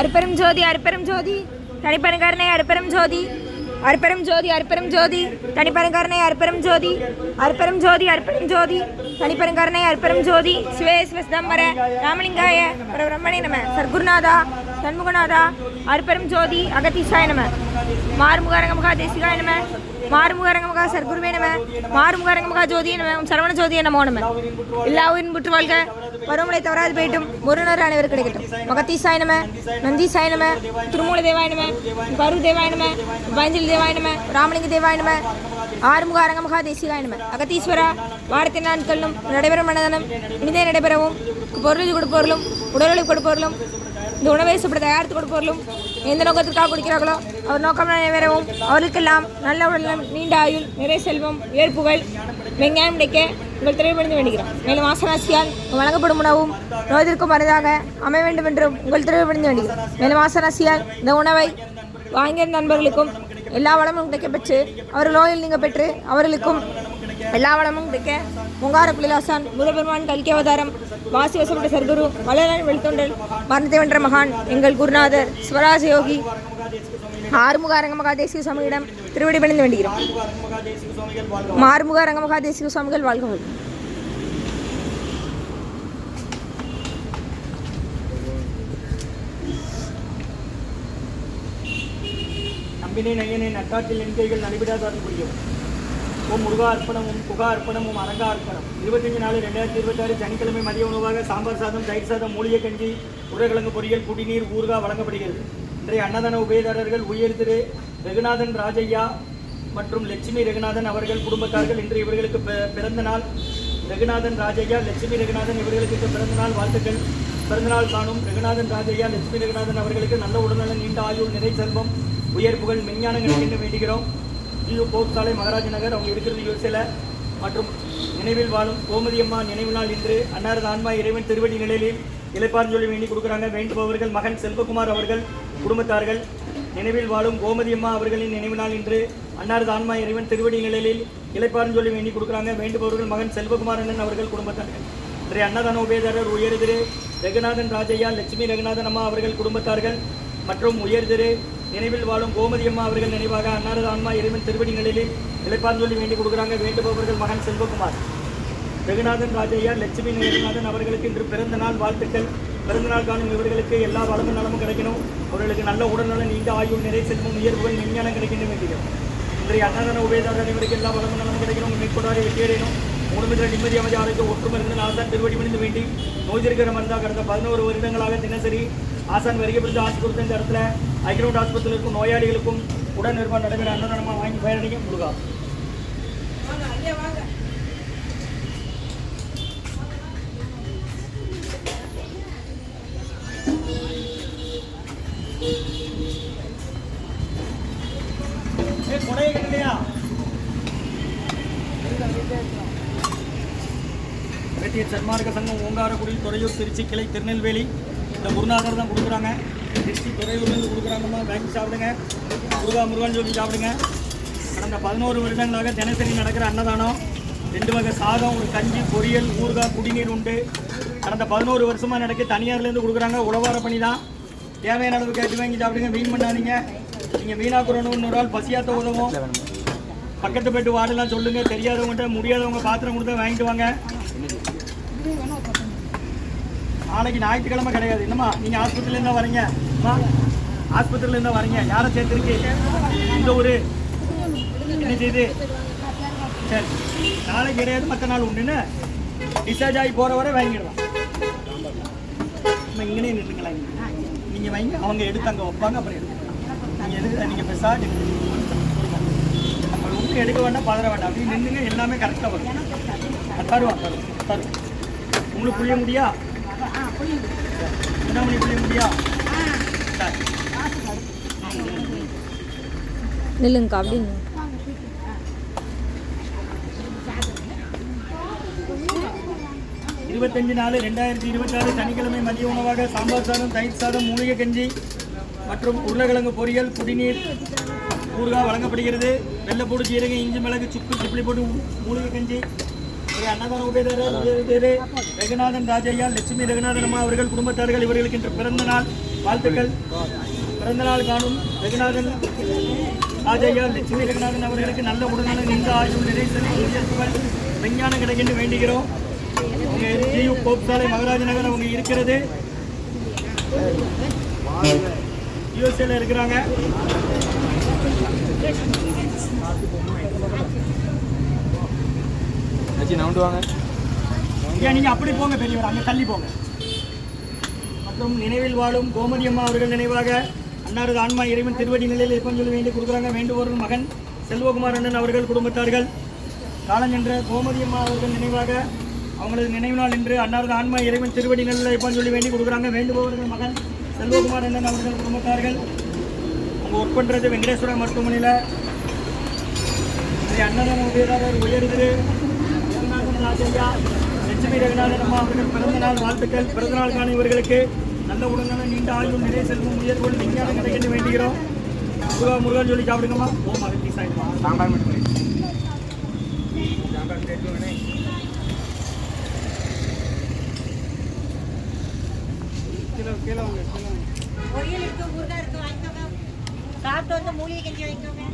அருப்பெரும் ஜோதி அருப்பெரும் ஜோதி தனிப்பெருங்கருணை அருப்பெரும் ஜோதி அருப்பெரும் ஜோதி அருப்பெரும் ஜோதி தனிப்பெருங்கருணை அருப்பெரும் ஜோதி அருப்பெரும் ஜோதி அருப்பெரும் ஜோதி தனிப்பெருங்கருணை அருப்பெரும் ஜோதி சிவே சிவசிதம்பர ராமலிங்காய பிரம்மணே நம சர்க்குருநாதா சண்முகநாதா அருப்பெரும் ஜோதி அகதீசாய நம மாறுமுகரங்கமுகா தேசிகாய நம மாறுமுகரங்கமுகா சர்க்குருவே நம மாறுமுகரங்கமுகா ஜோதியை நம சரவண ஜோதியை நமோ நம எல்லா உயிரின் புற்று வாழ்க பருவமழை தவறாது போயிட்டும் முருகனர் அனைவர் கிடைக்கட்டும் மகத்தீசாய நம நந்தீசாய நம திருமூல தேவாய நம பரு தேவாய நம பஞ்சலி தேவாய நம ராமலிங்க தேவாய நம ஆறுமுக அரங்கமுகா தேசிகாய நம அகத்தீஸ்வரா வாரத்தின் நாட்களும் நடைபெறும் மனதனம் இனிதே நடைபெறவும் பொருள் கொடுப்பவர்களும் உடல்களை கொடுப்பவர்களும் இந்த உணவை சாப்பிட தயாரித்து கொடுப்பவர்களும் எந்த நோக்கத்திற்காக கொடுக்கிறார்களோ அவர் நோக்கம் நிறைவேறவும் அவர்களுக்கெல்லாம் நல்ல உடலும் நீண்ட ஆயுள் நிறை செல்வம் ஏற்புகள் வெங்காயம் கிடைக்க உங்கள் திரைப்பணிந்து வேண்டுகிறோம். மேலும் ஆசனாசியால் வழங்கப்படும் உணவும் நோய்திற்கும் மருந்தாக அமைய வேண்டும் என்றும் உங்கள் திரைப்பணிந்து வேண்டுகிறோம். மேலும் ஆசனாசியால் இந்த உணவை வாங்கிய நண்பர்களுக்கும் எல்லா வளமும் கிடைக்கப்பெற்று அவர்கள் நோயில் நீங்க பெற்று அவர்களுக்கும் எல்லா வளமும் கிடைக்க முங்கார குலிலாசான் புதபெருமான் கல்கி அவதாரம் வாசி வசப்பட்ட சர்க்குரு வளரன் வெளித்தொண்டல் மரணத்தை வென்ற மகான் எங்கள் குருநாதர் சிவராஜ யோகி ஆறுமுக அரங்கமகா தேசிக சுவாமியிடம் திருவடி பணிந்து வேண்டுகிறோம். மாறுமுக அரங்கமகா தேசிக சுவாமிகள் வாழ்க வாழ்க. நம்பினை நையனை நட்டாற்றில் எண்கைகள் நடைபெறாதார்கள் புரியும். ஓம் முருகா அர்ப்பணமும் புகா அர்ப்பணமும் அரங்கா அர்ப்பணம். 25/4/2026 சனிக்கிழமை மதிய உணவாக சாம்பார் சாதம், தயிர் சாதம், மூலிகை கஞ்சி, உருளைக்கிழங்கு பொரியல், குடிநீர், ஊறுகாய் வழங்கப்படுகிறது. இன்றைய அன்னதான உபயதாரர்கள் உயர் திரு ரகுநாதன் ராஜையா மற்றும் லட்சுமி ரகுநாதன் அவர்கள் குடும்பத்தார்கள். இன்று இவர்களுக்கு பிறந்த நாள். ரகுநாதன் ராஜையா, லட்சுமி ரகுநாதன் இவர்களுக்கு பிறந்த நாள் வாழ்த்துக்கள். பிறந்தநாள் காணும் ரகுநாதன் ராஜையா, லட்சுமி ரகுநாதன் அவர்களுக்கு நல்ல உடல்நலம், நீண்ட ஆயுள், நிறை செல்வம், உயர் புகழ், மெஞ்ஞானங்கள் என்று வேண்டுகிறோம். போப் சாலை, மகாராஜ் நகர். அவங்க இருக்கிறது யோசில. மற்றும் நினைவில் வாழும் கோமதி அம்மா நினைவு நாள் இன்று. அன்னாரது ஆன்மா இறைவன் திருவடி நிலையில் இளைப்பாறும் சொல்லி வேண்டி கொடுக்குறாங்க. வேண்டுபவர்கள் மகன் செல்வகுமார் அவர்கள் குடும்பத்தார்கள். நினைவில் வாழும் கோமதி அம்மா அவர்களின் நினைவு நாள் இன்று. அன்னாரது ஆன்மா இறைவன் திருவடி நிலையில் இளைப்பாறும் சொல்லி வேண்டி கொடுக்குறாங்க. வேண்டுபவர்கள் மகன் செல்வகுமார் அண்ணன் அவர்கள் குடும்பத்தார்கள். இன்றைய அன்னதான உபயதாரர் உயர் திரு ரகுநாதன் ராஜையா, லட்சுமி ரகுநாதன் அம்மா அவர்கள் குடும்பத்தார்கள். மற்றும் உயர் திரு நினைவில் வாழும் கோமதி அம்மா அவர்கள் நினைவாக அன்னாரது ஆன்மா இறைவன் திருவடி நிலையில் இளைப்பாறும் சொல்லி வேண்டி கொடுக்குறாங்க. வேண்டுபவர்கள் மகன் செல்வகுமார். ரகுநாதன் ராஜையா, லட்சுமி ரகுநாதன் அவர்களுக்கு இன்று பிறந்த நாள் வாழ்த்துக்கள். பிறந்த நாள் காணும் இவர்களுக்கு எல்லா வளமும் நலமும் கிடைக்கணும். அவர்களுக்கு நல்ல உடல்நலம், நீண்ட ஆயுள், நிறை செல்வம், உயர்வுகள், விஞ்ஞானம் கிடைக்கணும் வேண்டியும். இன்றைய அன்னதான உபயதாரர் அனைவருக்கு எல்லா வளமும் நலமும் கிடைக்கணும். மேற்கொண்டாரை வெற்றியடையணும். மூணுமின்ற நிம்மதி அமைதி ஆரோக்கிய ஒற்றுமருந்து ஆசான் திருவடி மணிந்து வேண்டி நோய் இருக்கிற மருந்தாக கடந்த 11 வருடங்களாக தினசரி ஆசான் வருகைப்படுத்த ஆசை கொடுத்த இந்த இடத்துல ஐக்ரவுண்ட் ஆஸ்பத்திரியில் இருக்கும் நோயாளிகளுக்கும் உடன் நிர்வாகம் நடைபெற அன்னதானமாக வாங்கி பயனடைங்க. முருகா. வேட்டிய சன்மார்க்க சங்கம் ஓங்காரக்குடி, துறையூர், திருச்சி கிளை, திருநெல்வேலி. இந்த குருநாதர் தான் கொடுக்குறாங்க. திருச்சி துறையூர்லேருந்து கொடுக்குறாங்கம்மா. வாங்கி சாப்பிடுங்க. முருகான்னு சொல்லி சாப்பிடுங்க. கடந்த 11 வருடங்களாக தினசரி நடக்கிற அன்னதானம். 2 வகை சாதம், ஒரு கஞ்சி, பொரியல், ஊறுகாய், குடிநீர் உண்டு. கடந்த 11 வருஷமாக நடக்க தனியார்லேருந்து கொடுக்குறாங்க. உழவார பண்ணி தான். தேவையான அளவு கேட்டு வாங்கி சாப்பிடுங்க. வீண் பண்ணாதீங்க. நீங்கள் வீணாக்குறோன்னு ஒரு ஆள் பசியாத்த உதவும். பக்கத்து போய்ட்டு வாடலாம் சொல்லுங்கள். தெரியாதவங்கள்ட்ட முடியாதவங்க பாத்திரம் கொடுத்தா வாங்கிட்டு வாங்க. நாளைக்கு ஞாயிற்றுக்கிழமை கிடையாது. என்னம்மா நீங்கள் ஆஸ்பத்திரியிலேருந்து வரீங்க? அம்மா ஆஸ்பத்திரியிலேருந்து வரீங்க. யாரை சேர்த்துருக்கு? இந்த ஒரு என்ன செய்து? சரி, நாளைக்கு கிடையாது, மற்ற நாள் உண்டுன்னு டிஸ்சார்ஜ் ஆகி போகிற வரை வாங்கிடலாம். நம்ம இங்கேயே நின்றுங்களா? நீங்கள் வாங்கி அவங்க எடுத்து அங்கே வைப்பாங்க. அப்புறம் எடுத்துக்கலாம். நீங்கள் பெருசாக நம்ம ஒன்றும் எடுக்க வேண்டாம், பதற வேண்டாம். அப்படி நின்றுங்க. எல்லாமே கரெக்டாக வரும். தருவாங்க தரும். உங்களுக்கு புரிய முடியா? என்ன மணி புரிய முடியா? நில்லுங்கக்கா. அப்படின்னு 25/4/2026 சனிக்கிழமை மதிய உணவாக சாம்பார் சாதம், தயிர் சாதம், மூலிகை கஞ்சி மற்றும் உருளைக்கிழங்கு பொரியல், குடிநீர், ஊறுகாய் வழங்கப்படுகிறது. வெள்ளைப்பூடு, ஜீரகம், இஞ்சி, மிளகு, சுக்கு, சிப்பிளி போட்டு மூலிகை கஞ்சி அன்னதான உபயதாரர் ரகுநாதன் ராஜையா, லட்சுமி ரகுநாதன் அம்மா அவர்கள் குடும்பத்தார்கள் இவர்களுக்கு இன்று பிறந்த நாள் வாழ்த்துக்கள். பிறந்த நாள் காணும் ரகுநாதன் ராஜையா, லட்சுமி ரகுநாதன் அவர்களுக்கு நல்ல உடனான நீண்ட ஆயுள் நிறைசல் விஞ்ஞானம் கிடைக்கின்ற வேண்டுகிறோம். அவங்க ஜியு கோப்சாலை மகாராஜ நகர் அவங்க இருக்கிறது யூஎஸ்ஏல இருக்கிறாங்க. நீங்க அப்படி போங்க பெரியவர், அங்க தள்ளி போங்க. மற்றும் நினைவில் வாழும் கோமதி அம்மா அவர்கள் நினைவாக அன்னாரது ஆன்மா இறைவன் திருவடி நிலையில் இருப்பன்னு சொல்லி வேண்டி கொடுக்குறாங்க. வேண்டுவோர் மகன் செல்வகுமார் அண்ணன் அவர்கள் குடும்பத்தார்கள். காலஞ்சென்ற கோமதி அம்மா அவர்கள் நினைவாக அவங்களது நினைவு நாள் என்று அன்னாரது ஆன்மா இறைவன் திருவடி நிலையில் இருப்பன்னு சொல்லி வேண்டி கொடுக்குறாங்க. வேண்டுபவர்கள் மகன் செல்வகுமார் அண்ணன் அவர்கள் குடும்பத்தார்கள். அவங்க ஒர்க் பண்ணுறது வெங்கடேஸ்வரா மருத்துவமனையில். அன்னதான உபயதாரர் உயர்திரு ரகுநாதன் ராஜையா, லட்சுமி ரகுநாதன் அம்மா அவர்கள் பிறந்த நாள் வாழ்த்துக்கள். பிறந்த நாள் காண இவர்களுக்கு நல்ல உடனான நீண்ட ஆயுள் நிறைய செல்வம் உயர்வுகள் விஞ்ஞானம் கிடைக்கின்ற வேண்டுகிறோம். முருகன் சொல்லி சாப்பிடுங்கம்மா. ஓம் அகத்தி சாய்மா. சாம்பார் மட்டும் பொரியல் இருக்கு, ஊறுகாய் இருக்கு, வாங்கிக்கோங்க. சாப்பிட்டு வந்து மூலிகை கஞ்சி வாங்கிக்கோங்க.